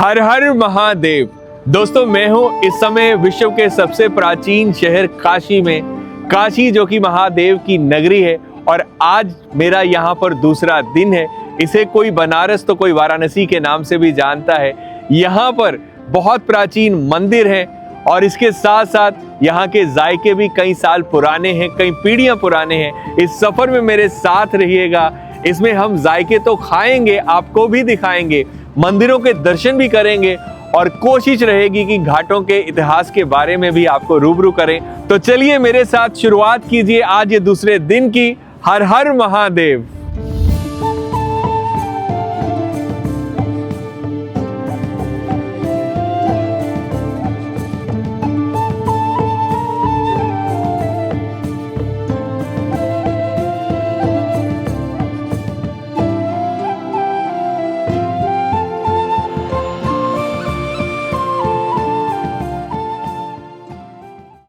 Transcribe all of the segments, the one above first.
हर हर महादेव। दोस्तों मैं हूं इस समय विश्व के सबसे प्राचीन शहर काशी में, काशी जो कि महादेव की नगरी है। और आज मेरा यहाँ पर दूसरा दिन है। इसे कोई बनारस तो कोई वाराणसी के नाम से भी जानता है। यहाँ पर बहुत प्राचीन मंदिर है और इसके साथ साथ यहाँ के जायके भी कई साल पुराने हैं, कई पीढ़ियां पुराने हैं। इस सफर में मेरे साथ रहिएगा। इसमें हम जायके तो खाएंगे, आपको भी दिखाएंगे, मंदिरों के दर्शन भी करेंगे और कोशिश रहेगी कि घाटों के इतिहास के बारे में भी आपको रूबरू करें। तो चलिए मेरे साथ शुरुआत कीजिए आज ये दूसरे दिन की। हर हर महादेव।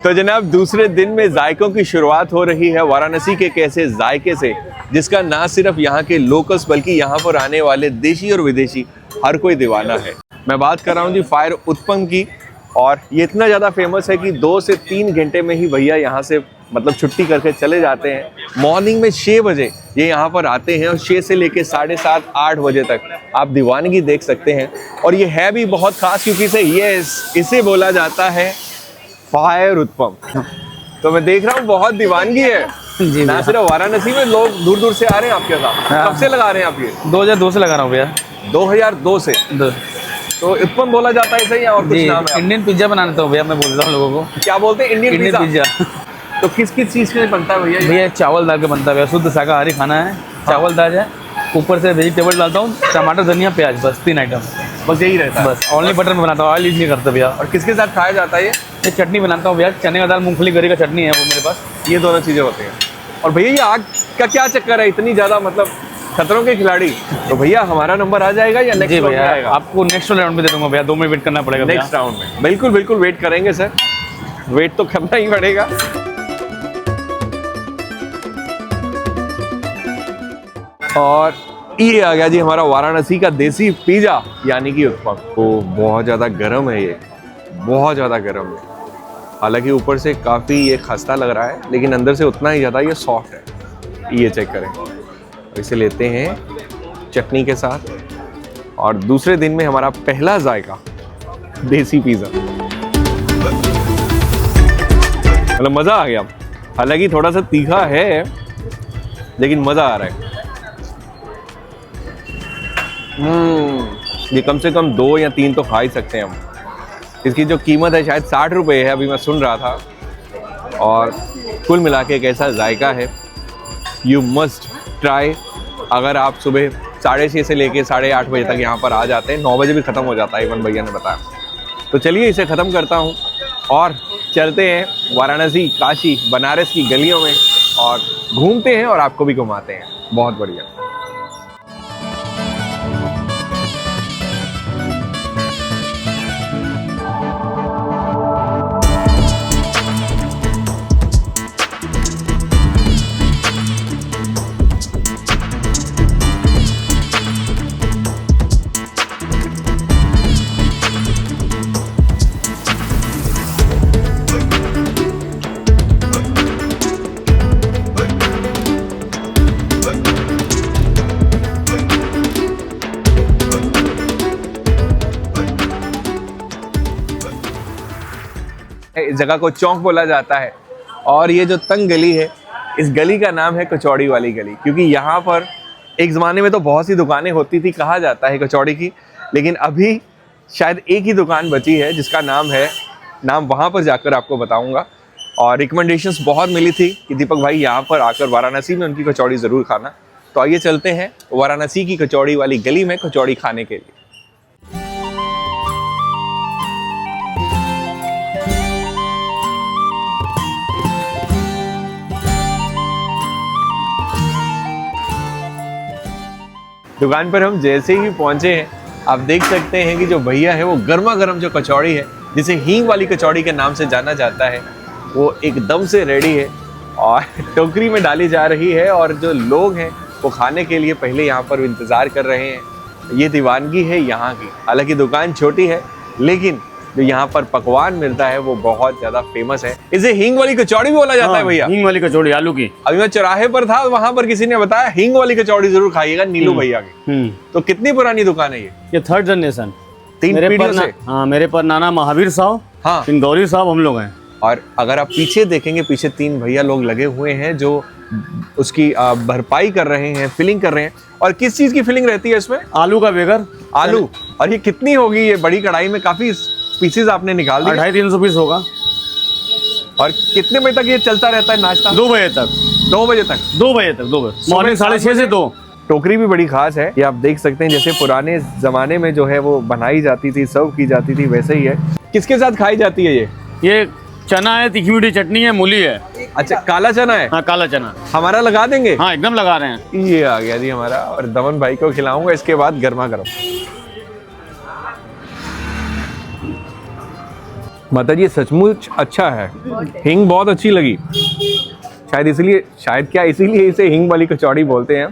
तो जनाब दूसरे दिन में जायकों की शुरुआत हो रही है वाराणसी के कैसे जायके से, जिसका ना सिर्फ यहाँ के लोकल्स बल्कि यहाँ पर आने वाले देशी और विदेशी हर कोई दीवाना है। मैं बात कर रहा हूँ जी फायर उत्पम की। और ये इतना ज़्यादा फेमस है कि 2 से 3 घंटे में ही भैया यहाँ से मतलब छुट्टी करके चले जाते हैं। मॉर्निंग में 6 बजे ये यहाँ पर आते हैं और 6 से लेके 7:30 8 बजे तक आप दीवानगी देख सकते हैं। और ये है भी बहुत खास क्योंकि इसे बोला जाता है फायर उत्पम। तो मैं देख रहा हूँ बहुत दीवानगी है जी। ना सिर्फ वाराणसी में लोग दूर दूर से आ रहे हैं आपके साथ। कब से लगा रहे हैं आप ये? 2002 से लगा रहा हूँ भैया। 2002 से। तो उत्पम बोला जाता है सही या और कुछ नाम है? इंडियन पिज्जा बनाता हूँ भैया, मैं बोल रहा हूँ लोगों को। क्या बोलते हैं? Indian pizza. तो किस किस चीज के बनता है भैया? भैया चावल दाल के बनता है भैया, शुद्ध शाकाहारी खाना है। चावल दाल है, ऊपर से वेजिटेबल डालता हूँ, टमाटर धनिया प्याज, बस 3 आइटम। बस यही रहता है? बस ओनली बटर में बनाता हूँ, ऑयल यूज नहीं करता भैया। और किसके साथ खाया जाता है ये चटनी बनाता हूँ भैया, चने का दाल मूंगफली गरी का चटनी है वो मेरे पास। ये दोनों चीजें होती हैं। और भैया ये आग का क्या चक्कर है? इतनी ज्यादा मतलब खतरों के खिलाड़ी। तो भैया हमारा नंबर आ जाएगा या नेक्स्ट राउंड में आएगा? आपको नेक्स्ट राउंड में दे दूंगा भैया, 2 मिनट वेट करना पड़ेगा। नेक्स्ट राउंड में बिल्कुल बिल्कुल वेट करेंगे सर, वेट तो करना ही पड़ेगा। और ये आ गया जी हमारा वाराणसी का देसी पिज्जा यानी कि उत्पम। तो बहुत ज़्यादा गर्म है ये, बहुत ज़्यादा गर्म है। हालांकि ऊपर से काफ़ी ये खस्ता लग रहा है लेकिन अंदर से उतना ही ज़्यादा ये सॉफ्ट है। ये चेक करें। इसे लेते हैं चटनी के साथ। और दूसरे दिन में हमारा पहला जायका देसी पिज़्ज़ा, मतलब मज़ा आ गया। हालांकि थोड़ा सा तीखा है लेकिन मज़ा आ रहा है। ये कम से कम 2 या 3 तो खा ही सकते हैं हम। इसकी जो कीमत है शायद 60 रुपये है, अभी मैं सुन रहा था। और कुल मिला के एक ऐसा जायका है, यू मस्ट ट्राई। अगर आप सुबह 6:30 से लेके 8:30 बजे तक यहाँ पर आ जाते हैं, 9 बजे भी ख़त्म हो जाता है इवन भैया ने बताया। तो चलिए इसे ख़त्म करता हूँ और चलते हैं वाराणसी, काशी, बनारस की गलियों में और घूमते हैं और आपको भी घुमाते हैं। बहुत बढ़िया। इस जगह को चौक बोला जाता है। और ये जो तंग गली है, इस गली का नाम है कचौड़ी वाली गली, क्योंकि यहाँ पर एक ज़माने में तो बहुत सी दुकानें होती थी, कहा जाता है कचौड़ी की। लेकिन अभी शायद एक ही दुकान बची है जिसका नाम वहाँ पर जाकर आपको बताऊँगा। और रिकमेंडेशंस बहुत मिली थी कि दीपक भाई यहाँ पर आकर वाराणसी में उनकी कचौड़ी ज़रूर खाना। तो आइए चलते हैं वाराणसी की कचौड़ी वाली गली में कचौड़ी खाने के लिए। दुकान पर हम जैसे ही पहुंचे हैं, आप देख सकते हैं कि जो भैया है वो गर्मा गर्म जो कचौड़ी है, जिसे हींग वाली कचौड़ी के नाम से जाना जाता है, वो एकदम से रेडी है और टोकरी में डाली जा रही है। और जो लोग हैं वो खाने के लिए पहले यहाँ पर इंतज़ार कर रहे हैं। ये दीवानगी है यहाँ की। हालांकि दुकान छोटी है, लेकिन जो यहाँ पर पकवान मिलता है वो बहुत ज्यादा फेमस है। इसे हींग वाली कचौड़ी भी बोला जाता है भैया। हींग वाली कचौड़ी आलू की। अभी मैं चौराहे पर था, वहां पर किसी ने बताया हींग वाली कचौड़ी जरूर खाइएगा, नीलू भैया की। तो कितनी पुरानी दुकान है ये? 3rd generation. 3 पीढ़ियों से। हाँ, मेरे पर नाना महावीर साहब, हाँ, गौरी साहब, हम लोग हैं। और अगर आप पीछे देखेंगे, पीछे 3 भैया लोग लगे हुए हैं जो उसकी भरपाई कर रहे हैं, फिलिंग कर रहे हैं। और किस चीज की फिलिंग रहती है इसमें? आलू का बेगर। आलू। और ये कितनी होगी? ये बड़ी कढ़ाई में काफी पीसेस आपने निकाल दिए। 250-300 पीस होगा। और कितने बजे तक ये चलता रहता है नाश्ता? 2 बजे तक। 2 बजे तक। 2 बजे तक। 2 बजे मॉर्निंग 6:30 से 2। टोकरी भी बड़ी खास है, ये आप देख सकते हैं। जैसे पुराने जमाने में जो है वो बनाई जाती थी, सर्व की जाती थी, वैसे ही है। किसके साथ खाई जाती है ये चना है, तीखी मीठी चटनी है, मूली है। अच्छा, काला चना है। हाँ, काला चना। हमारा लगा देंगे? हाँ, एकदम लगा रहे हैं। ये आ गया जी हमारा, और दमन भाई को खिलाऊंगा इसके बाद गर्मा गर्म। माता जी सचमुच अच्छा है, हींग बहुत अच्छी लगी। शायद इसीलिए इसे हींग वाली कचौड़ी बोलते हैं।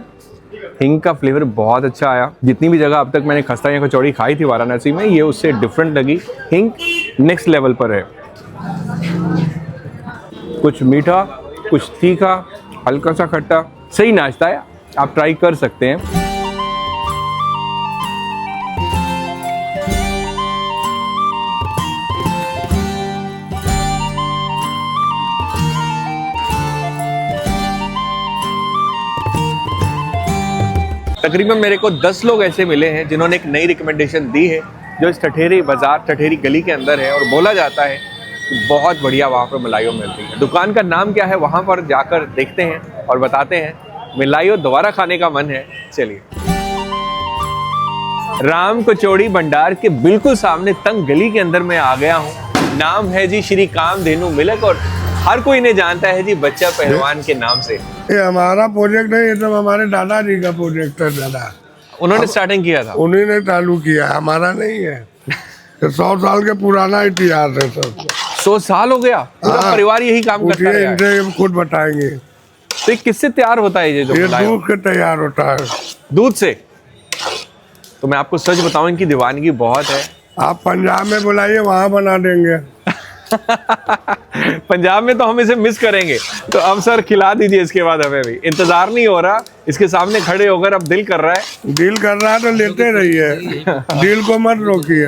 हींग का फ्लेवर बहुत अच्छा आया। जितनी भी जगह अब तक मैंने खस्ता या कचौड़ी खाई थी वाराणसी में, ये उससे डिफरेंट लगी। हींग नेक्स्ट लेवल पर है। कुछ मीठा, कुछ तीखा, हल्का सा खट्टा, सही नाश्ता है, आप ट्राई कर सकते हैं। तकरीबन मेरे को 10 लोग ऐसे मिले हैं जिन्होंने एक नई रिकमेंडेशन दी है, जो इस ठठेरी बाजार, ठठेरी गली के अंदर है। और बोला जाता है कि बहुत बढ़िया वहाँ पर मिलाइयो मिलती है। दुकान का नाम क्या है वहाँ पर जाकर देखते हैं और बताते हैं। मिलाइयो दोबारा खाने का मन है, चलिए। राम कचौड़ी भंडार के बिल्कुल सामने तंग गली के अंदर मैं आ गया हूँ। नाम है जी श्री कामधेनु मिल्क, और हर कोई इन्हें जानता है जी बच्चा पहलवान के नाम से। ये हमारा प्रोजेक्ट है, ये तो हमारे दादाजी का प्रोजेक्ट है। दादा उन्होंने स्टार्टिंग किया था, उन्हीं ने चालू किया, हमारा नहीं है। 100 साल के पुराना इतिहास है सब। 100 साल हो गया, पूरा हाँ, परिवार यही काम करता है। इनसे खुद बताएंगे। तो ये किससे तैयार होता है ये जो ये मिलायो? दूध के तैयार होता है। दूध से? तो मैं आपको सच बताऊं, इनकी दीवानगी बहुत है। आप पंजाब में बुलाइए, वहाँ बना देंगे। पंजाब में तो हम इसे मिस करेंगे। तो अब सर खिला दीजिए, इसके बाद हमें भी इंतजार नहीं हो रहा, इसके सामने खड़े होकर अब दिल कर रहा है। डील कर रहा है तो लेते रहिए, डील को मत रोकिए।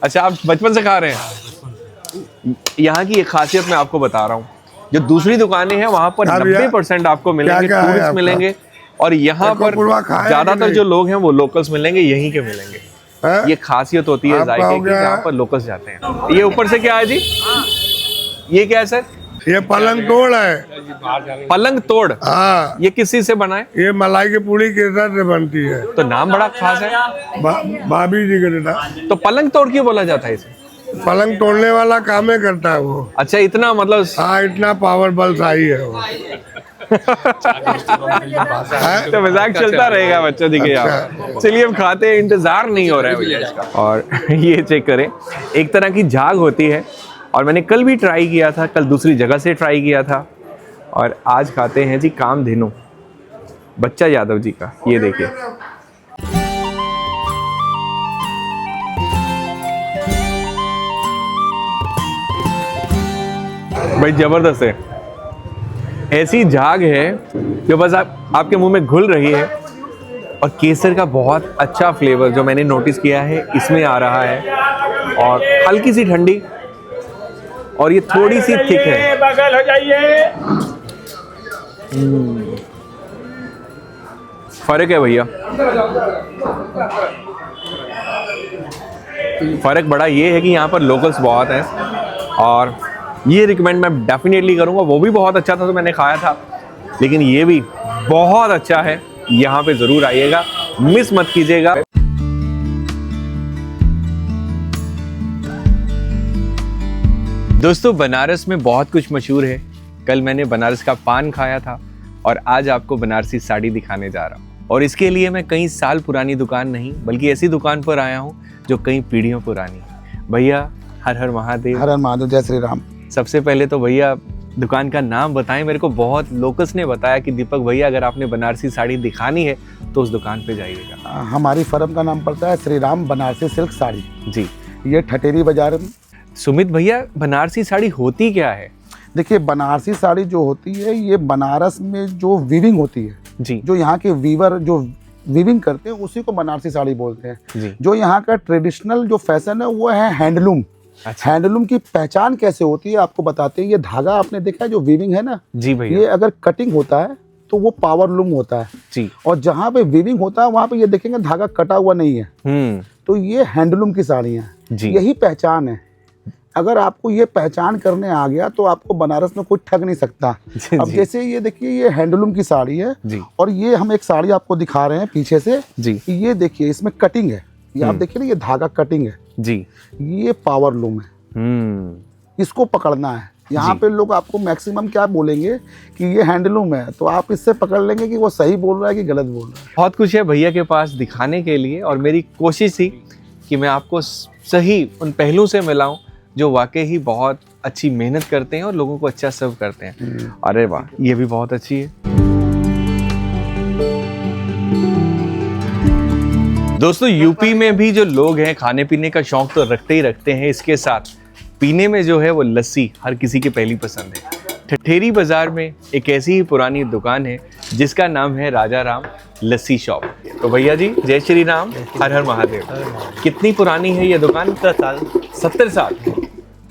अच्छा, आप बचपन से खा रहे हैं? यहाँ की एक खासियत मैं आपको बता रहा हूँ, जो दूसरी दुकानें हैं वहाँ पर 90% आपको मिलेंगे, टूरिस्ट मिलेंगे। और यहाँ पर ज्यादातर जो लोग हैं वो लोकल्स मिलेंगे, यहीं के मिलेंगे। ये खासियत होती है जायके की, यहाँ पर लोकल्स जाते हैं। ये ऊपर से क्या है जी? ये क्या है सर? ये पलंग तोड़ है। पलंग तोड़? हाँ। ये किस चीज से बना है? ये मलाई की पूरी केसर से बनती है। तो नाम बड़ा खास है। भाभी जी के बेटा। तो पलंग तोड़ क्यों बोला जाता है इसे? पलंग तोड़ने वाला काम ही करता है वो। अच्छा, इतना मतलब? हाँ, इतना पावर बलशाही है वो। तो मजाक चलता रहेगा बच्चों जी के यहाँ। चलिए अब खाते हैं, इंतजार नहीं हो रहा है भैया इसका। और ये चेक करें, एक तरह की झाग होती है, और मैंने कल भी ट्राई किया था, कल दूसरी जगह से ट्राई किया था, और आज खाते हैं जी कामधेनु बच्चा यादव जी का। ये देखिए, भाई जबरदस्त है। ऐसी झाग है जो बस आपके मुंह में घुल रही है, और केसर का बहुत अच्छा फ्लेवर जो मैंने नोटिस किया है इसमें आ रहा है, और हल्की सी ठंडी, और ये थोड़ी सी थिक है। बगल हो जाइए। फर्क है भैया, फर्क बड़ा ये है कि यहाँ पर लोकल्स बहुत हैं, और ये रिकमेंड मैं डेफिनेटली करूँगा। वो भी बहुत अच्छा था तो मैंने खाया था, लेकिन ये भी बहुत अच्छा है। यहाँ पे ज़रूर आइएगा, मिस मत कीजिएगा। दोस्तों, बनारस में बहुत कुछ मशहूर है। कल मैंने बनारस का पान खाया था, और आज आपको बनारसी साड़ी दिखाने जा रहा हूँ। और इसके लिए मैं कई साल पुरानी दुकान नहीं, बल्कि ऐसी दुकान पर आया हूँ जो कई पीढ़ियों पुरानी है। भैया हर हर महादेव। हर हर महादेव, जय श्री राम। सबसे पहले तो भैया दुकान का नाम बताएं मेरे को। बहुत लोकल्स ने बताया कि दीपक भैया अगर आपने बनारसी साड़ी दिखानी है तो उस दुकान पे जाइएगा। हमारी फर्म का नाम पड़ता है श्री राम बनारसी सिल्क साड़ी। जी। ये ठठेरी बाजार में। सुमित भैया, बनारसी साड़ी होती क्या है? देखिए, बनारसी साड़ी जो होती है ये बनारस में जो वीविंग होती है जी। जो यहाँ के वीवर जो वीविंग करते हैं उसी को बनारसी साड़ी बोलते हैं। जी। जो यहाँ का ट्रेडिशनल जो फैशन है वो है हैंडलूम। अच्छा। हैंडलूम की पहचान कैसे होती है आपको बताते हैं। ये धागा आपने देखा है जो वीविंग है ना, जी भैया। ये अगर कटिंग होता है तो वो पावर लूम होता है जी। और जहाँ पे वीविंग होता है वहाँ पे ये देखेंगे धागा कटा हुआ नहीं है। तो ये हैंडलूम की साड़ियाँ जी। यही पहचान है। अगर आपको ये पहचान करने आ गया तो आपको बनारस में कोई ठग नहीं सकता। अब जैसे ये देखिए, ये हैंडलूम की साड़ी है जी। और ये हम एक साड़ी आपको दिखा रहे हैं पीछे से जी। ये देखिए, इसमें कटिंग है। ये आप देखिए ना, ये धागा कटिंग है जी। ये पावर लूम है। इसको पकड़ना है। यहाँ पे लोग आपको मैक्सिमम क्या बोलेंगे कि ये हैंडलूम है, तो आप इससे पकड़ लेंगे कि वो सही बोल रहा है कि गलत बोल रहा है। बहुत कुछ है भैया के पास दिखाने के लिए और मेरी कोशिश थी कि मैं आपको सही उन पहलू से मिलाऊं जो वाकई ही बहुत अच्छी मेहनत करते हैं और लोगों को अच्छा सर्व करते हैं। अरे वाह, ये भी बहुत अच्छी है। दोस्तों, यूपी में भी जो लोग हैं खाने पीने का शौक तो रखते ही रखते हैं, इसके साथ पीने में जो है वो लस्सी हर किसी की पहली पसंद है। ठठेरी बाजार में एक ऐसी ही पुरानी दुकान है जिसका नाम है राजा राम लस्सी शॉप। तो भैया जी, जय श्री राम, हर हर महादेव। कितनी पुरानी है ये दुकान? 70 साल।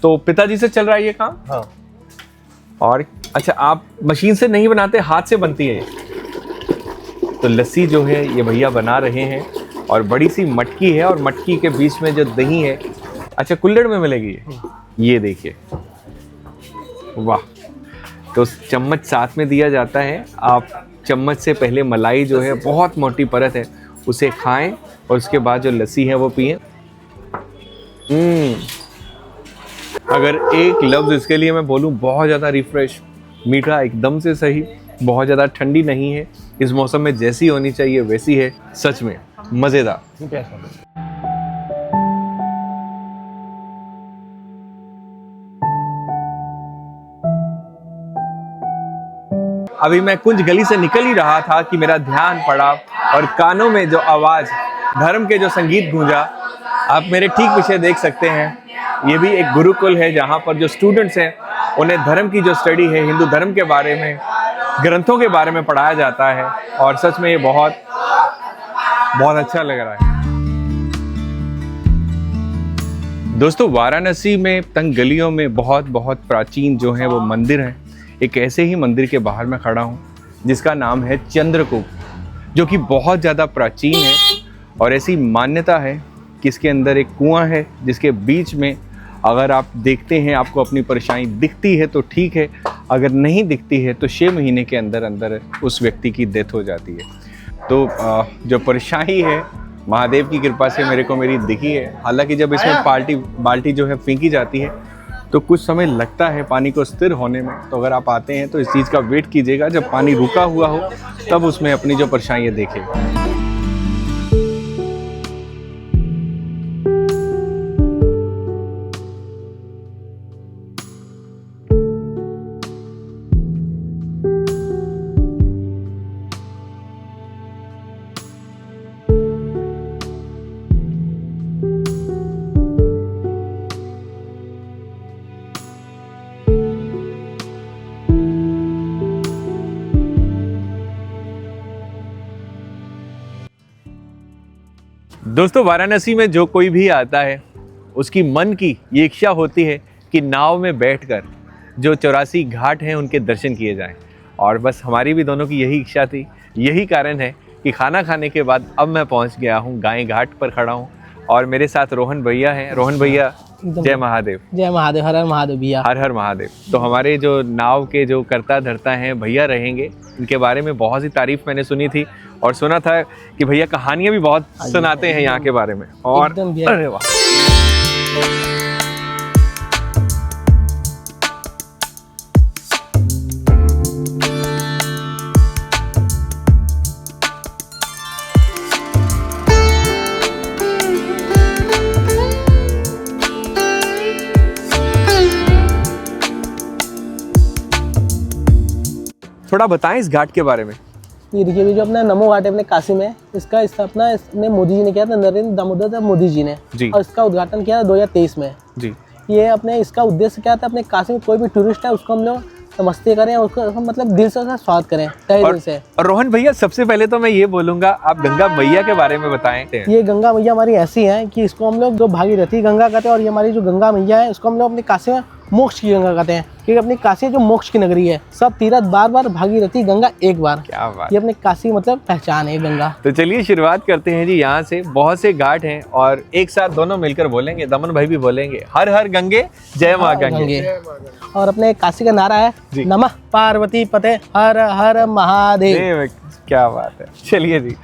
तो पिताजी से चल रहा है ये काम? हाँ। और अच्छा, आप मशीन से नहीं बनाते, हाथ से बनती है ये? तो लस्सी जो है ये भैया बना रहे हैं और बड़ी सी मटकी है और मटकी के बीच में जो दही है, अच्छा कुल्हड़ में मिलेगी ये देखिए, वाह। तो चम्मच साथ में दिया जाता है। आप चम्मच से पहले मलाई जो है बहुत मोटी परत है उसे खाएं और उसके बाद जो लस्सी है वो पिएं। अगर एक लफ्ज़ इसके लिए मैं बोलूं, बहुत ज़्यादा रिफ्रेश, मीठा एकदम से सही, बहुत ज़्यादा ठंडी नहीं है, इस मौसम में जैसी होनी चाहिए वैसी है, सच में मज़ेदार। अभी मैं कुंज गली से निकल ही रहा था कि मेरा ध्यान पड़ा और कानों में जो आवाज़ धर्म के जो संगीत गूंजा, आप मेरे ठीक पीछे देख सकते हैं। ये भी एक गुरुकुल है जहाँ पर जो स्टूडेंट्स हैं उन्हें धर्म की जो स्टडी है, हिंदू धर्म के बारे में, ग्रंथों के बारे में पढ़ाया जाता है और सच में ये बहुत बहुत अच्छा लग रहा है। दोस्तों, वाराणसी में तंग गलियों में बहुत बहुत प्राचीन जो है वो मंदिर हैं। एक ऐसे ही मंदिर के बाहर मैं खड़ा हूँ जिसका नाम है चंद्रकूप, जो कि बहुत ज़्यादा प्राचीन है और ऐसी मान्यता है कि इसके अंदर एक कुआं है जिसके बीच में अगर आप देखते हैं, आपको अपनी परेशानी दिखती है तो ठीक है, अगर नहीं दिखती है तो 6 महीने के अंदर अंदर उस व्यक्ति की डेथ हो जाती है। तो जो परेशानी है महादेव की कृपा से मेरे को मेरी दिखी है। हालांकि जब इसमें बाल्टी जो है फेंकी जाती है तो कुछ समय लगता है पानी को स्थिर होने में। तो अगर आप आते हैं तो इस चीज़ का वेट कीजिएगा, जब पानी रुका हुआ हो तब उसमें अपनी जो परेशानियाँ देखें। दोस्तों, वाराणसी में जो कोई भी आता है उसकी मन की ये इच्छा होती है कि नाव में बैठकर जो 84 घाट हैं उनके दर्शन किए जाएं। और बस हमारी भी दोनों की यही इच्छा थी। यही कारण है कि खाना खाने के बाद अब मैं पहुंच गया हूं, गाय घाट पर खड़ा हूं और मेरे साथ रोहन भैया हैं। रोहन भैया, जय महादेव। जय महादेव, हर हर महादेव भैया। हर हर महादेव। तो हमारे जो नाव के जो करता धरता हैं भैया रहेंगे, इनके बारे में बहुत सी तारीफ मैंने सुनी थी और सुना था कि भैया कहानियां भी बहुत सुनाते हैं यहाँ के बारे में। और अरे वाह, थोड़ा बताएं इस घाट के बारे में। ये देखिए, ये जो अपना नमो घाट है अपने काशी में, इसका स्थापना इसने मोदी जी ने किया था, नरेंद्र दामोदर मोदी जी ने, जी। और इसका उद्घाटन किया था 2023 में। जी। ये अपने इसका उद्देश्य क्या था, अपने काशी में कोई भी टूरिस्ट है उसको हम लोग नमस्ते करें, उसको मतलब दिल से उसका स्वागत करें, तहे दिल से। और रोहन भैया, सबसे पहले तो मैं ये बोलूंगा, आप गंगा मैया के बारे में बताएं। ये गंगा मैया हमारी ऐसी है कि इसको हम लोग जो भागीरथी गंगा कहते हैं, और ये हमारी जो गंगा मैया है उसको हम लोग अपनी काशी में मोक्ष की गंगा कहते हैं, क्योंकि अपनी काशी जो मोक्ष की नगरी है, सब तीर्थ बार बार, भागीरथी गंगा एक बार। क्या बात। ये अपनी काशी मतलब पहचान है गंगा। तो चलिए शुरुआत करते हैं जी। यहाँ से बहुत से घाट हैं और एक साथ दोनों मिलकर बोलेंगे, दमन भाई भी बोलेंगे, हर हर गंगे जय माँ गंगे। और अपने काशी का नारा है नमः पार्वती पते हर हर महादेव। क्या बात है, चलिए जी।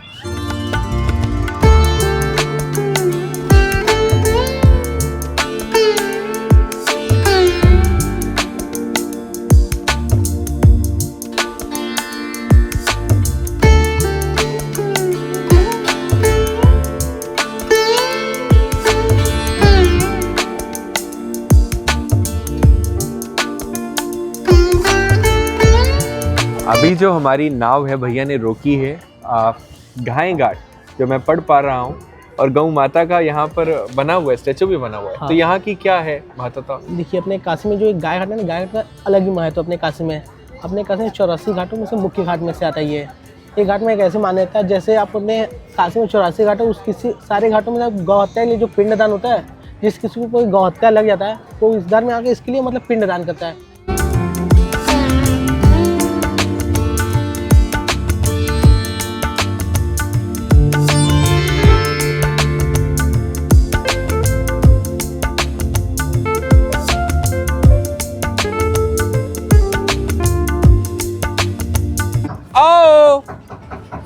अभी जो हमारी नाव है भैया ने रोकी है घाय घाट, जो मैं पढ़ पा रहा हूँ, और गौ माता का यहाँ पर बना हुआ है, स्टेचू भी बना हुआ है। हाँ। तो यहाँ की क्या है महत्वता? देखिए, अपने काशी में जो एक गाय घाट है ना, गाय घाट का अलग ही महत्व अपने काशी में। अपने काशी में 84 घाटों में से मुख्य घाट में से आता है ये घाट में एक ऐसी मान्यता है, जैसे आप अपने काशी में 84 घाट है, उस किसी सारे घाटों में गौ हत्या के लिए जो पिंडदान होता है, जिस किसी को कोई गौ हत्या लग जाता है, वो इस दार में आके इसके लिए मतलब पिंडदान करता है।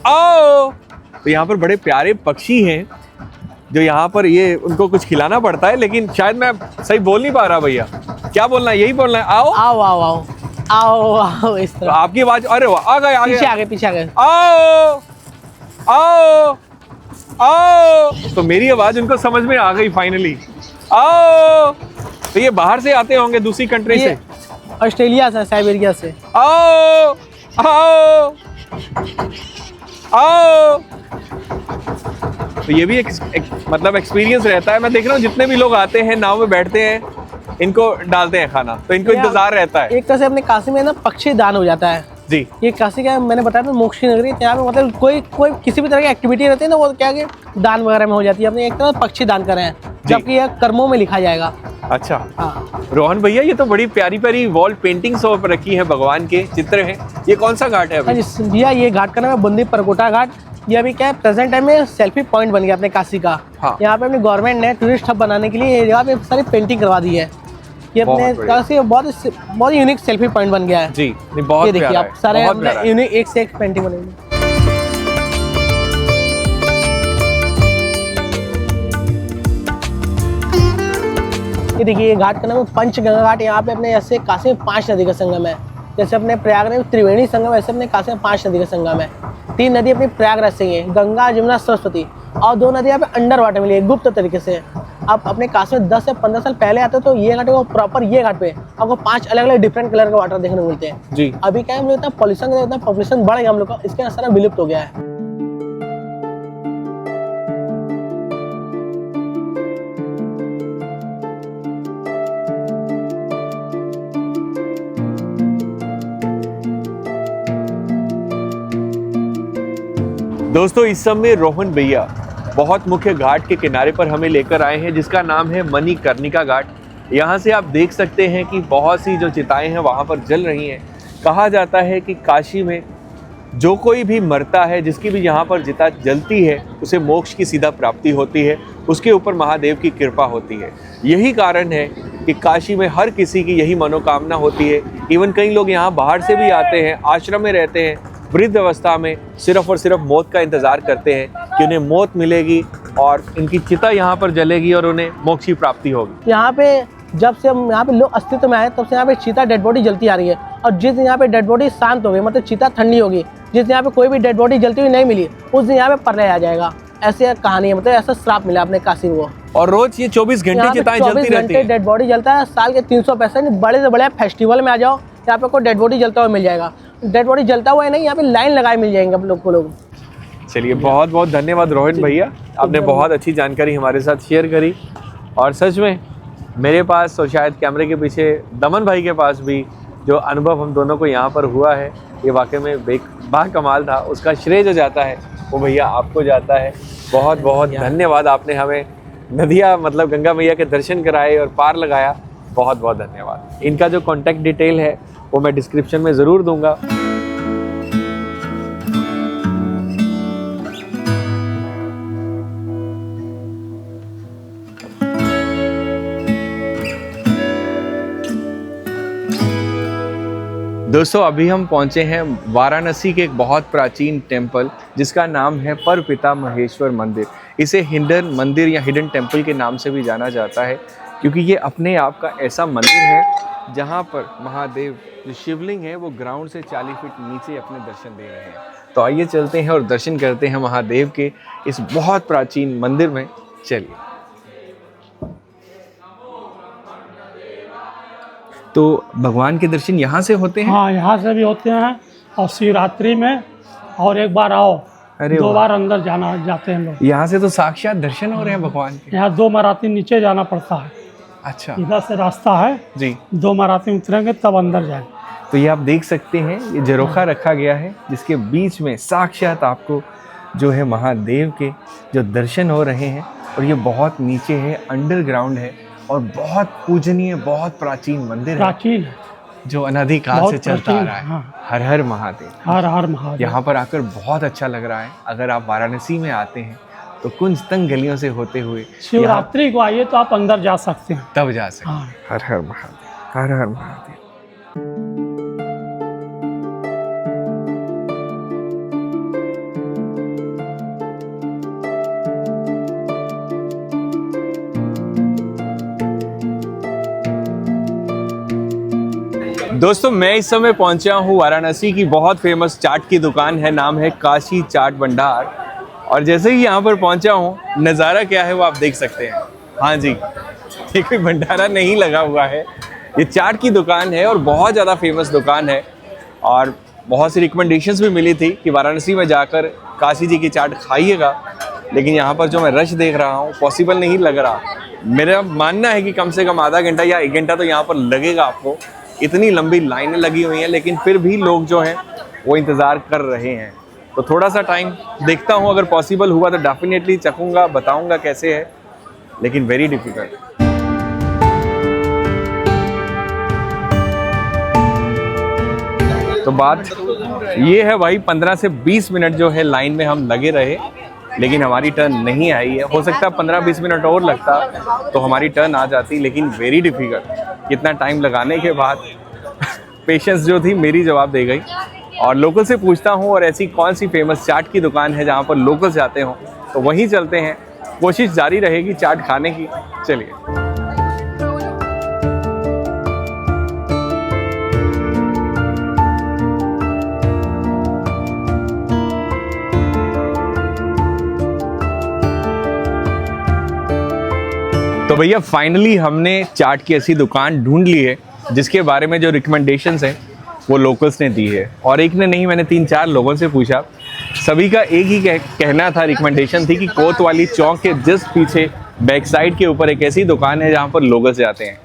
आओ। तो यहाँ पर बड़े प्यारे पक्षी हैं जो यहाँ पर, ये उनको कुछ खिलाना पड़ता है, लेकिन शायद मैं सही बोल नहीं पा रहा भैया। क्या बोलना है? यही बोलना है, आओ आओ आओ आओ आओ आओ, इस तो तरह। आपकी आवाज, अरे वाह, आ गए पीछे आ गए। आओ आओ आओ। तो मेरी आवाज उनको समझ में आ गई फाइनली। आओ। तो ये बाहर से आते होंगे, दूसरी कंट्री से? ऑस्ट्रेलिया से, साइबेरिया से। आओ आओ आओ। तो ये भी एक मतलब एक्सपीरियंस रहता है। मैं देख रहा हूँ जितने भी लोग आते हैं, नाव में बैठते हैं, इनको डालते हैं खाना, तो इनको इंतजार रहता है। एक तरह से अपने काशी में ना पक्षी दान हो जाता है जी। ये काशी का मैंने बताया था मोक्ष की नगरी, यहाँ पे मतलब कोई किसी भी तरह की एक्टिविटी रहती है ना, वो क्या कि दान वगैरह में हो जाती है। अपने एक तरह पक्षी दान कर रहे हैं, जबकि यह कर्मों में लिखा जाएगा। अच्छा। हाँ। रोहन भैया, ये तो बड़ी प्यारी प्यारी वॉल पेंटिंग्स पर रखी है, भगवान के चित्र हैं। ये कौन सा घाट है अभी? भैया, ये घाट का नाम है बंदी परकोटा घाट। ये अभी क्या है, प्रेजेंट टाइम में सेल्फी पॉइंट बन गया अपने काशी का। हाँ। यहाँ पे अपनी गवर्नमेंट ने टूरिस्ट हब बनाने के लिए यहाँ पे सारी पेंटिंग करवा दी है। ये अपने काशी बहुत यूनिक सेल्फी पॉइंट बन गया है जी। बहुत ये देखिए आप, सारे यूनिक एक से एक पेंटिंग बनेगी। ये देखिए, ये घाट का नाम है पंचगंगा घाट। यहाँ पे अपने ऐसे काशी में 5 नदी का संगम है। जैसे अपने प्रयागराज में त्रिवेणी संगम, ऐसे अपने काशी में 5 नदी का संगम है। 3 नदी अपनी प्रयागराज से ही है, गंगा, जमुना, सरस्वती, और 2 नदी यहाँ पे अंडर वाटर मिली है, गुप्त तरीके से। आप अपने काशी में 10 से 15 साल पहले आते हो तो ये घाट को प्रॉपर, ये घाट पे आपको 5 अलग अलग डिफरेंट कलर के वाटर देखने को मिलते हैं जी। अभी क्या है, हम लोग इतना पॉल्यूशन, इतना पॉपुलेशन बढ़ गया हम लोग का, इसके सारा विलुप्त हो गया है। दोस्तों, इस समय रोहन भैया बहुत मुख्य घाट के किनारे पर हमें लेकर आए हैं, जिसका नाम है मणिकर्णिका घाट। यहाँ से आप देख सकते हैं कि बहुत सी जो चिताएं हैं वहाँ पर जल रही हैं। कहा जाता है कि काशी में जो कोई भी मरता है, जिसकी भी यहाँ पर चिता जलती है, उसे मोक्ष की सीधा प्राप्ति होती है, उसके ऊपर महादेव की कृपा होती है। यही कारण है कि काशी में हर किसी की यही मनोकामना होती है। इवन कई लोग यहाँ बाहर से भी आते हैं, आश्रम में रहते हैं, वृद्ध अवस्था में सिर्फ और सिर्फ मौत का इंतज़ार करते हैं कि उन्हें मौत मिलेगी और इनकी चिता यहाँ पर जलेगी और उन्हें मोक्ष की प्राप्ति होगी। यहाँ पे जब से हम यहाँ पे लोग अस्तित्व में आए, तब से यहाँ पे चीता डेड बॉडी जलती आ रही है। और जिस दिन यहाँ पे डेड बॉडी शांत हो गई, मतलब चीता ठंडी होगी, जिस दिन यहाँ पे कोई भी डेड बॉडी जलती हुई नहीं मिली, उस दिन यहाँ पे प्रलय आ जाएगा। ऐसे कहानी है, मतलब ऐसा श्राप मिला अपने काशी को। और रोज ये 24 घंटे चिताएं जलती रहती हैं। डेड बॉडी जलता है। साल के 365 बड़े से बड़े फेस्टिवल में आ जाओ, यहाँ पे कोई डेड बॉडी जलता हुआ मिल जाएगा। डेड बॉडी जलता हुआ है नहीं, यहाँ पे लाइन लगाए मिल जाएंगे आप लोग को लोग। चलिए बहुत बहुत धन्यवाद रोहित भैया, आपने बहुत अच्छी जानकारी हमारे साथ शेयर करी। और सच में मेरे पास और शायद कैमरे के पीछे दमन भाई के पास भी जो अनुभव हम दोनों को यहाँ पर हुआ है, ये वाकई में बाकमाल था। उसका श्रेय जो जाता है वो भैया आपको जाता है। बहुत बहुत धन्यवाद, आपने हमें नदिया मतलब गंगा मैया के दर्शन कराए और पार लगाया। बहुत बहुत धन्यवाद। इनका जो कॉन्टैक्ट डिटेल है वो मैं डिस्क्रिप्शन में ज़रूर दूंगा। दोस्तों अभी हम पहुंचे हैं वाराणसी के एक बहुत प्राचीन टेम्पल जिसका नाम है परपिता महेश्वर मंदिर। इसे हिडन मंदिर या हिडन टेम्पल के नाम से भी जाना जाता है, क्योंकि ये अपने आप का ऐसा मंदिर है जहां पर महादेव जो शिवलिंग है वो ग्राउंड से 40 फीट नीचे अपने दर्शन दे रहे हैं। तो आइए चलते हैं और दर्शन करते हैं महादेव के इस बहुत प्राचीन मंदिर में। चलिए। तो भगवान के दर्शन यहाँ से होते हैं? हाँ, यहाँ से भी होते हैं और शिवरात्रि में और एक बार आओ, अरे 2 बार अंदर जाते हैं लोग। यहाँ से तो साक्षात दर्शन हो रहे हैं भगवान के। यहाँ 2 मराती नीचे जाना पड़ता है। अच्छा, इधर से रास्ता है जी। 2 मराती उतरेंगे तब अंदर जाएंगे। तो ये आप देख सकते हैं, ये झरोखा रखा गया है जिसके बीच में साक्षात आपको जो है महादेव के जो दर्शन हो रहे हैं। और ये बहुत नीचे है, अंडरग्राउंड है और बहुत पूजनीय, बहुत प्राचीन मंदिर प्राचीन है जो अनादिकाल बहुत से चलता आ प्राचीन, रहा है। हाँ। हर हर महादेव। हर हर महादेव। यहाँ पर आकर बहुत अच्छा लग रहा है। अगर आप वाराणसी में आते हैं तो कुंज तंग गलियों से होते हुए शिवरात्रि को आइए तो आप अंदर जा सकते हैं, तब जा सकते। हाँ। हर हर महादेव, हर हर महादेव। दोस्तों मैं इस समय पहुंचा हूँ वाराणसी की बहुत फेमस चाट की दुकान है, नाम है काशी चाट भंडार। और जैसे ही यहाँ पर पहुंचा हूँ, नज़ारा क्या है वो आप देख सकते हैं। हाँ जी, ये कोई भंडारा नहीं लगा हुआ है, ये चाट की दुकान है और बहुत ज़्यादा फेमस दुकान है। और बहुत सी रिकमेंडेशंस भी मिली थी कि वाराणसी में जाकर काशी जी की चाट खाइएगा, लेकिन यहाँ पर जो मैं रश देख रहा हूँ पॉसिबल नहीं लग रहा। मेरा मानना है कि कम से कम आधा घंटा या 1 घंटा तो यहाँ पर लगेगा आपको। इतनी लंबी लाइनें लगी हुई हैं, लेकिन फिर भी लोग जो हैं वो इंतज़ार कर रहे हैं। तो थोड़ा सा टाइम देखता हूँ, अगर पॉसिबल हुआ तो डेफिनेटली चखूँगा, बताऊँगा कैसे है, लेकिन वेरी डिफ़िकल्ट। तो बात ये है भाई, 15 से 20 मिनट जो है लाइन में हम लगे रहे, लेकिन हमारी टर्न नहीं आई है। हो सकता है 15-20 मिनट और लगता तो हमारी टर्न आ जाती, लेकिन वेरी डिफ़िकल्ट। इतना टाइम लगाने के बाद पेशेंस जो थी मेरी जवाब दे गई। और लोकल से पूछता हूँ और ऐसी कौन सी फेमस चाट की दुकान है जहाँ पर लोकल जाते हों, तो वहीं चलते हैं। कोशिश जारी रहेगी चाट खाने की। चलिए। तो भैया फाइनली हमने चाट की ऐसी दुकान ढूंढ ली है जिसके बारे में जो रिकमेंडेशंस हैं वो लोकल्स ने दी है। और एक ने नहीं, मैंने 3-4 लोगों से पूछा, सभी का एक ही कहना था, रिकमेंडेशन थी कि कोतवाली चौक के जस्ट पीछे बैक साइड के ऊपर एक ऐसी दुकान है जहाँ पर लोकल्स जाते हैं।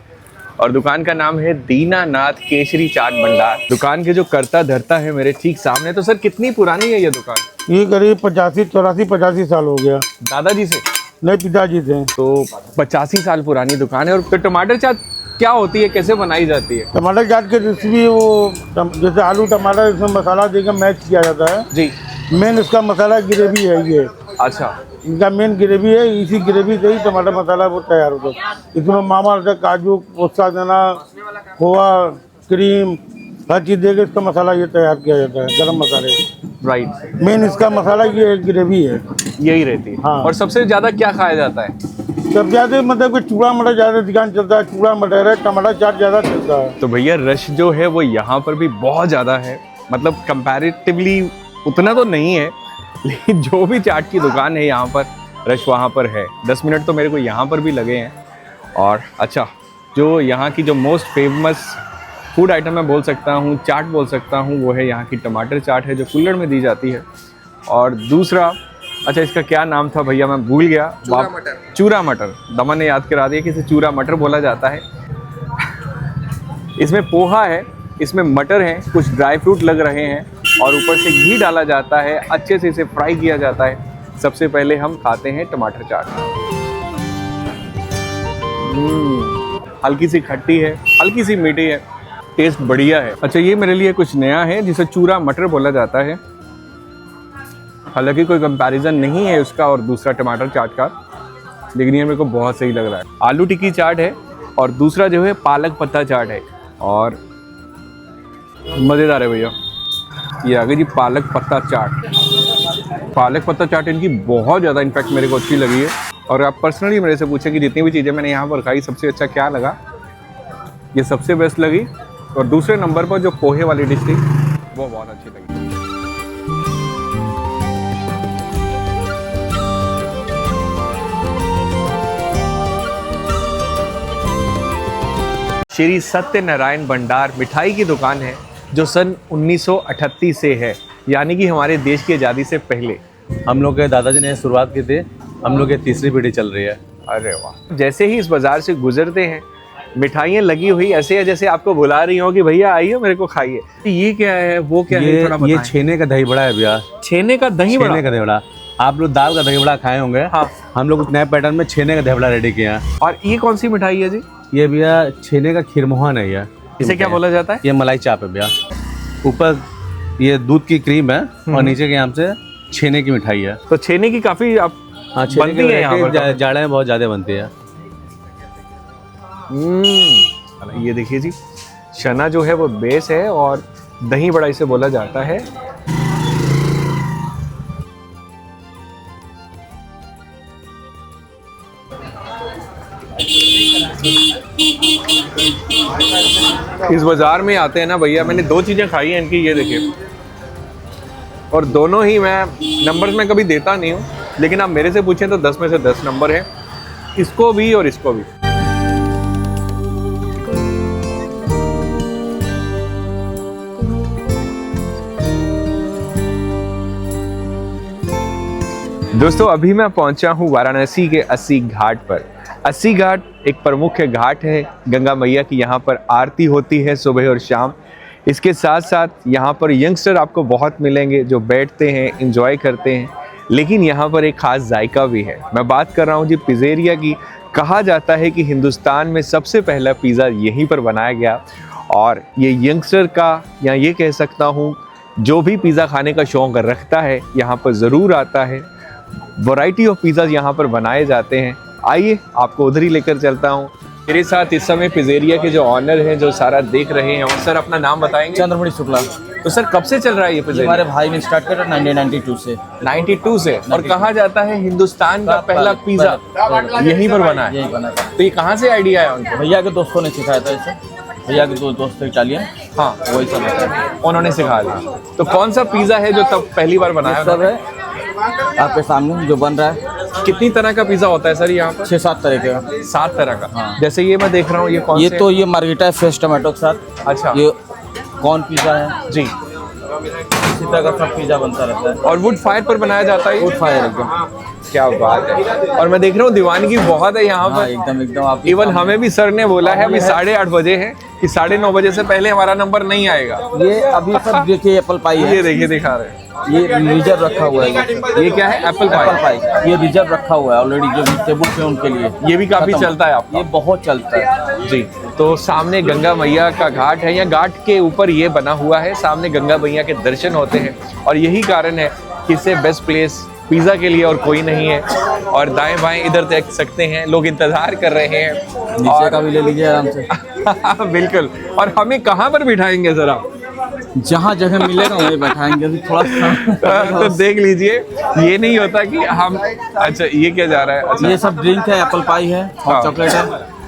और दुकान का नाम है दीनानाथ केसरी चाट भंडार। दुकान के जो करता धरता है मेरे ठीक सामने। तो सर कितनी पुरानी है ये दुकान? ये करीब 85 साल हो गया। दादाजी से? नहीं, पिताजी थे। तो 85 साल पुरानी दुकान है। और तो टमाटर चाट क्या होती है, कैसे बनाई जाती है? टमाटर चाट की रेसिपी वो जैसे आलू टमाटर इसमें मसाला देकर मैच किया जाता है जी। मेन इसका मसाला ग्रेवी है ये। अच्छा, इनका मेन ग्रेवी है, इसी ग्रेवी से ही टमाटर मसाला वो तैयार होता है। इसमें मामा काजू, पोस्ता दाना, खोआ, क्रीम, हर चीज़ देकर इसका मसाला ये तैयार किया जाता है, गरम मसाले। राइट। मेन इसका मसाला ये ग्रेवी है, यही रहती है। हाँ। और सबसे ज्यादा क्या खाया जाता है? सब ज़्यादा मतलब कि चूड़ा मटर ज़्यादा दुकान चलता है, चूड़ा मटर है, टमाटर चाट ज़्यादा चलता है। तो भैया रश जो है वो यहाँ पर भी बहुत ज़्यादा है, मतलब कंपैरेटिवली उतना तो नहीं है, लेकिन जो भी चाट की दुकान है यहाँ पर रश वहाँ पर है। 10 मिनट तो मेरे को यहाँ पर भी लगे हैं। और अच्छा, जो यहाँ की जो मोस्ट फेमस फूड आइटम मैं बोल सकता हूँ, चाट बोल सकता हूँ, वो है यहाँ की टमाटर चाट है जो कुल्हड़ में दी जाती है। और दूसरा, अच्छा इसका क्या नाम था भैया मैं भूल गया। चूरा मटर, दमन ने याद करा दिया कि इसे चूरा मटर बोला जाता है। इसमें पोहा है, इसमें मटर है, कुछ ड्राई फ्रूट लग रहे हैं और ऊपर से घी डाला जाता है, अच्छे से इसे फ्राई किया जाता है। सबसे पहले हम खाते हैं टमाटर चाट। हल्की सी खट्टी है, हल्की सी मीठी है, टेस्ट बढ़िया है। अच्छा ये मेरे लिए कुछ नया है जिसे चूरा मटर बोला जाता है। हालांकि कोई कंपैरिजन नहीं है उसका और दूसरा टमाटर चाट का, लेकिन ये मेरे को बहुत सही लग रहा है। आलू टिक्की चाट है और दूसरा जो है पालक पत्ता चाट है और मज़ेदार है भैया। ये आ गई जी पालक पत्ता चाट। पालक पत्ता चाट इनकी बहुत ज़्यादा इनफैक्ट मेरे को अच्छी लगी है। और आप पर्सनली मेरे से पूछे कि जितनी भी चीज़ें मैंने यहाँ पर खाई सबसे अच्छा क्या लगा, ये सबसे बेस्ट लगी। और दूसरे नंबर पर जो पोहे वाली डिश थी वो बहुत अच्छी लगी। श्री सत्यनारायण भंडार मिठाई की दुकान है जो सन 1938 से है, यानी कि हमारे देश की आज़ादी से पहले। हम लोग के दादाजी ने शुरुआत की थी, हम लोग की तीसरी पीढ़ी चल रही है। अरे वाह। जैसे ही इस बाज़ार से गुजरते हैं मिठाइयाँ लगी हुई ऐसे है जैसे आपको बुला रही हो कि भैया आइए मेरे को खाइए। ये क्या है, वो क्या है, थोड़ा ये बताएं। छेने का दही बड़ा है भैया। छेने का दही बड़ा? छेने का दही बड़ा। आप लोग दाल का दही बड़ा खाए होंगे। हाँ। हम लोग उस नए पैटर्न में छेने का दही बड़ा रेडी किया है। और ये कौन सी मिठाई है जी? ये भैया छेने का खीरमोहन है भैया। इसे क्या बोला जाता है? ये मलाई चाप है भैया। ऊपर ये दूध की क्रीम है और नीचे के यहाँ से छेने की मिठाई है। तो छेने की काफी आप हाँ, छेने बनती है यहाँ पर की जाड़े में बहुत ज्यादा बनती है। ये देखिए जी, चना जो है वो बेस है और दही बड़ा इसे बोला जाता है। इस बाजार में आते हैं ना भैया, मैंने दो चीजें खाई हैं इनकी, ये देखिए। और दोनों ही मैं नंबर में कभी देता नहीं हूँ, लेकिन आप मेरे से पूछें तो 10 में से 10 नंबर है, इसको भी और इसको भी। दोस्तों अभी मैं पहुंचा हूं वाराणसी के अस्सी घाट पर। अस्सी घाट एक प्रमुख घाट है, गंगा मैया की यहाँ पर आरती होती है सुबह और शाम। इसके साथ साथ यहाँ पर यंगस्टर आपको बहुत मिलेंगे जो बैठते हैं, एंजॉय करते हैं, लेकिन यहाँ पर एक ख़ास जायका भी है। मैं बात कर रहा हूँ जी पिज़्ज़ेरिया की। कहा जाता है कि हिंदुस्तान में सबसे पहला पिज़्ज़ा यहीं पर बनाया गया और ये यंगस्टर का, या ये कह सकता हूँ जो भी पिज़्ज़ा खाने का शौक़ रखता है यहाँ पर ज़रूर आता है। वैरायटी ऑफ पिज़्ज़ा यहाँ पर बनाए जाते हैं। आइए आपको उधर ही लेकर चलता हूँ। मेरे साथ इस समय पिज़्ज़ेरिया के जो ऑनर हैं, जो सारा देख रहे हैं, और सर अपना नाम बताएंगे? चंद्रमणि शुक्ला। तो सर कब से चल रहा है ये पिज़्ज़ेरिया? हमारे भाई ने स्टार्ट करा 1992 से। 92 से। और कहा जाता है हिंदुस्तान का पहला पिज़्ज़ा यहीं पर बना है। यही बना था। तो ये कहाँ से आइडिया है उनको? भैया के दोस्तों ने सिखाया था इसे। भैया के दो दोस्त थे इटालियन, हाँ वही सब है। उन्होंने सिखा दिया। तो कौन सा पिज़्ज़ा है जो तब पहली बार बनाया? सब है आपके सामने जो बन रहा है। कितनी तरह का पिज़्ज़ा होता है सर यहाँ पर? 6-7 तरह का। 7 तरह का। जैसे ये मैं देख रहा हूँ, ये कौन ये से? तो ये मार्गेटा है फ्रेश टमाटो के साथ। अच्छा। ये कॉर्न पिज़्ज़ा है जी। इसी तरह का सब पिज़्ज़ा बनता रहता है। और वुड फायर पर बनाया जाता है? वुड फायर एकदम। क्या बात है। और मैं देख रहा हूँ दीवानगी बहुत है यहाँ हाँ, पर। एकदम एकदम आप इवन हमें भी सर ने बोला है अभी 8:30 बजे है कि 9:30 बजे से पहले हमारा नंबर नहीं आएगा। ये अभी सब देखिए एप्पल पाई है। ये देखिए दिखा रहे हैं। ये रिजर्व रखा हुआ है। ये क्या है? Apple pie. ये रिजर्व रखा हुआ है ऑलरेडी जो वेजिटेबल पे उनके लिए। ये भी काफी खत्म। चलता है आपका? ये बहुत चलता है जी। तो सामने गंगा मैया का घाट है, या घाट के ऊपर ये बना हुआ है, सामने गंगा मैया के दर्शन होते हैं और यही कारण है कि इससे बेस्ट प्लेस पिज़्ज़ा के लिए और कोई नहीं है। और दाएं बाएं इधर देख सकते हैं, लोग इंतजार कर रहे हैं। नीचे का भी ले लीजिए आराम से। बिल्कुल। और हमें कहाँ पर बिठाएंगे सर आप? जहाँ जगह मिलेगा वहीं बैठाएंगे। अभी थोड़ा सा तो देख लीजिए, ये नहीं होता कि हम, अच्छा ये क्या जा रहा है? अच्छा ये सब ड्रिंक है, एप्पल पाई है, हाँ। हॉट चॉकलेट है।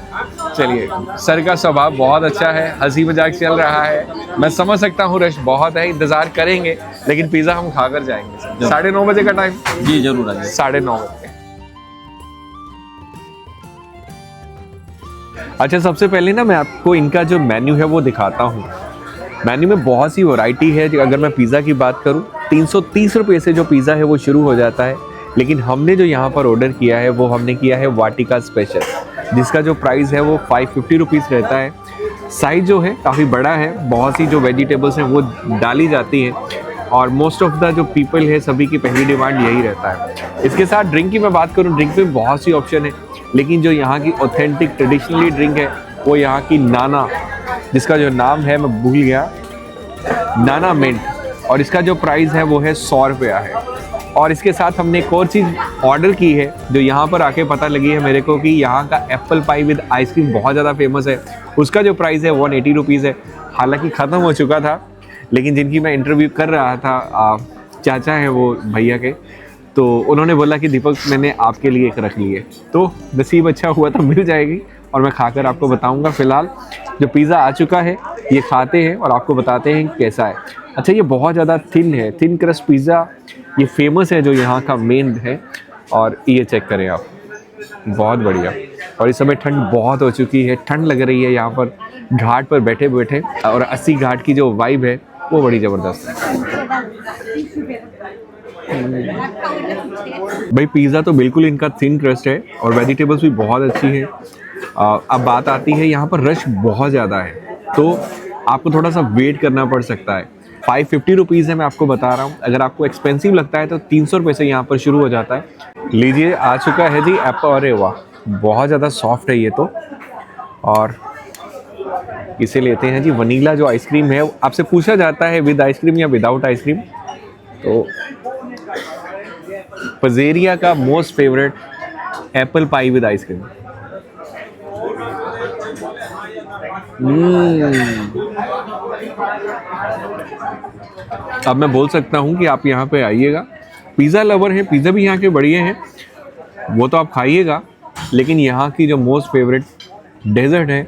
चलिए, सर का स्वभाव बहुत अच्छा है, हंसी मजाक चल रहा है। मैं समझ सकता हूँ रश बहुत है, इंतजार करेंगे, लेकिन पिज़्ज़ा हम खाकर जाएंगे। 9:30 बजे का टाइम? जी जरूर आइए। 9:30 बजे। अच्छा, सबसे पहले ना मैं आपको इनका जो मेन्यू है वो दिखाता हूँ। मेन्यू में बहुत सी वैरायटी है। अगर मैं पिज़्ज़ा की बात करूँ, 330 रुपये से जो पिज़्ज़ा है वो शुरू हो जाता है, लेकिन हमने जो यहाँ पर ऑर्डर किया है वो हमने किया है वाटिका स्पेशल, जिसका जो प्राइस है वो 550 रुपीज़ रहता है। साइज जो है काफ़ी बड़ा है, बहुत सी जो वेजिटेबल्स हैं वो डाली जाती हैं, और मोस्ट ऑफ द जो पीपल है सभी की पहली डिमांड यही रहता है। इसके साथ ड्रिंक की मैं बात करूँ, ड्रिंक में बहुत सी ऑप्शन है, लेकिन जो यहाँ की ऑथेंटिक ट्रेडिशनली ड्रिंक है वो यहाँ की नाना, जिसका जो नाम है मैं भूल गया, नाना मिंट, और इसका जो प्राइस है वो है 100 रुपया है। और इसके साथ हमने एक और चीज़ ऑर्डर की है जो यहाँ पर आके पता लगी है मेरे को कि यहाँ का एप्पल पाई विद आइसक्रीम बहुत ज़्यादा फेमस है। उसका जो प्राइस है 180 रुपीज़ है। हालांकि ख़त्म हो चुका था, लेकिन जिनकी मैं इंटरव्यू कर रहा था, चाचा हैं वो भैया के, तो उन्होंने बोला कि दीपक मैंने आपके लिए एक रख ली है, तो नसीब अच्छा हुआ तो मिल जाएगी और मैं खाकर आपको बताऊंगा। फ़िलहाल जो पिज़्ज़ा आ चुका है ये खाते हैं और आपको बताते हैं कैसा है। अच्छा, ये बहुत ज़्यादा थिन है, थिन क्रस्ट पिज़्ज़ा ये फेमस है जो यहाँ का मेन है, और ये चेक करें आप, बहुत बढ़िया। और इस समय ठंड बहुत हो चुकी है, ठंड लग रही है यहाँ पर घाट पर बैठे बैठे, और 80 घाट की जो वाइब है वो बड़ी ज़बरदस्त है। भाई पिज़्ज़ा तो बिल्कुल इनका थिन क्रस्ट है और वेजिटेबल्स भी बहुत अच्छी है। अब बात आती है यहाँ पर रश बहुत ज़्यादा है, तो आपको थोड़ा सा वेट करना पड़ सकता है। 550 रुपीज़ है, मैं आपको बता रहा हूँ। अगर आपको एक्सपेंसिव लगता है तो 300 रुपये से यहाँ पर शुरू हो जाता है। लीजिए, आ चुका है जी एप्पल। अरे वाह, बहुत ज़्यादा सॉफ्ट है ये तो। और इसे लेते हैं जी वनीला जो आइसक्रीम है। आपसे पूछा जाता है विद आइसक्रीम या विदाउट आइसक्रीम, तो पजेरिया का most favourite apple pie with ice cream. अब मैं बोल सकता हूँ कि आप यहाँ पे आइएगा, पिज़्ज़ा लवर हैं, पिज़्ज़ा भी यहाँ के बढ़िया हैं, वो तो आप खाइएगा, लेकिन यहाँ की जो मोस्ट फेवरेट डेजर्ट है,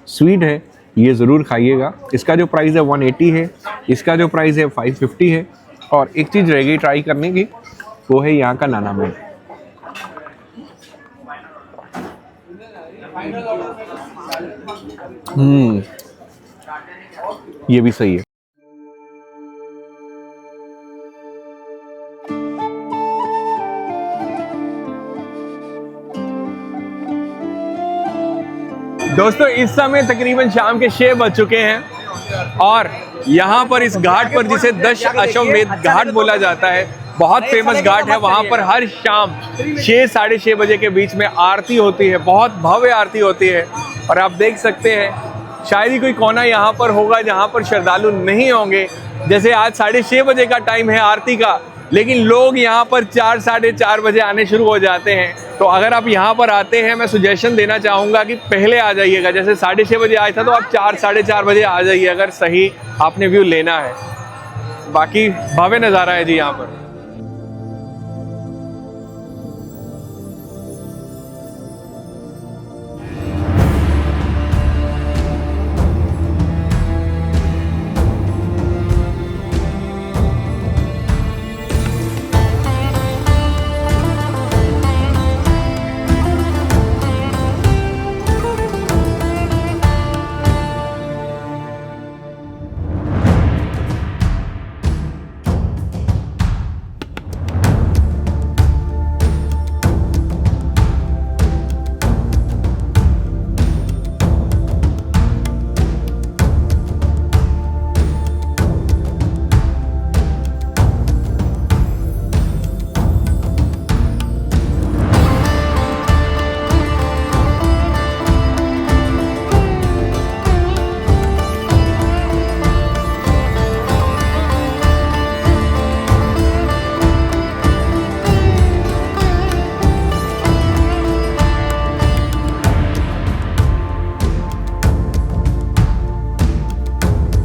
स्वीट है, ये ज़रूर खाइएगा। इसका जो प्राइस है 180 है, इसका जो प्राइस है 550 है। और एक चीज़ रह गई ट्राई करने की, वो है यहाँ का नाना मिंट। ये भी सही है। दोस्तों, इस समय तकरीबन शाम के 6 बज चुके हैं और यहाँ पर इस घाट पर, जिसे दशाश्वमेध घाट बोला जाता है, बहुत फेमस घाट है, वहाँ पर हर शाम 6 साढ़े 6 बजे के बीच में आरती होती है, बहुत भव्य आरती होती है। और आप देख सकते हैं, शायद ही कोई कोना यहाँ पर होगा जहाँ पर श्रद्धालु नहीं होंगे। जैसे आज 6:30 बजे का टाइम है आरती का, लेकिन लोग यहाँ पर 4 साढ़े 4 बजे आने शुरू हो जाते हैं। तो अगर आप यहाँ पर आते हैं, मैं सुजेशन देना चाहूँगा कि पहले आ जाइएगा। जैसे 6:30 बजे आया था तो आप 4 साढ़े 4 बजे आ जाइए, अगर सही आपने व्यू लेना है। बाकी भव्य नज़ारा है जी यहाँ पर।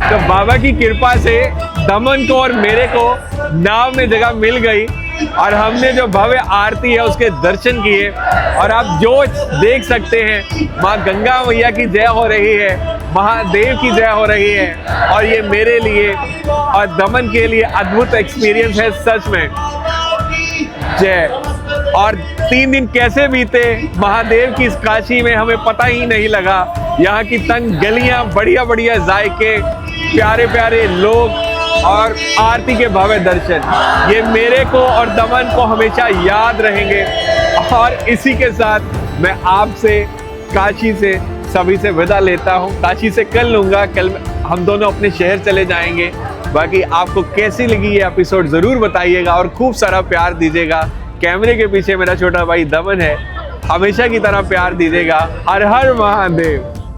तो बाबा की कृपा से दमन को और मेरे को नाव में जगह मिल गई और हमने जो भव्य आरती है उसके दर्शन किए। और आप जो देख सकते हैं, माँ गंगा मैया की जय हो रही है, महादेव की जय हो रही है, और ये मेरे लिए और दमन के लिए अद्भुत एक्सपीरियंस है सच में। जय। और 3 दिन कैसे बीते महादेव की इस काशी में हमें पता ही नहीं लगा। यहाँ की तंग गलियां, बढ़िया बढ़िया जायके, प्यारे प्यारे लोग और आरती के भव्य दर्शन, ये मेरे को और दमन को हमेशा याद रहेंगे। और इसी के साथ मैं आपसे काशी से सभी से विदा लेता हूँ। काशी से कल लूँगा, कल हम दोनों अपने शहर चले जाएंगे। बाकी आपको कैसी लगी ये एपिसोड ज़रूर बताइएगा और खूब सारा प्यार दीजिएगा। कैमरे के पीछे मेरा छोटा भाई दमन है, हमेशा की तरह प्यार दीजिएगा। हर हर महादेव।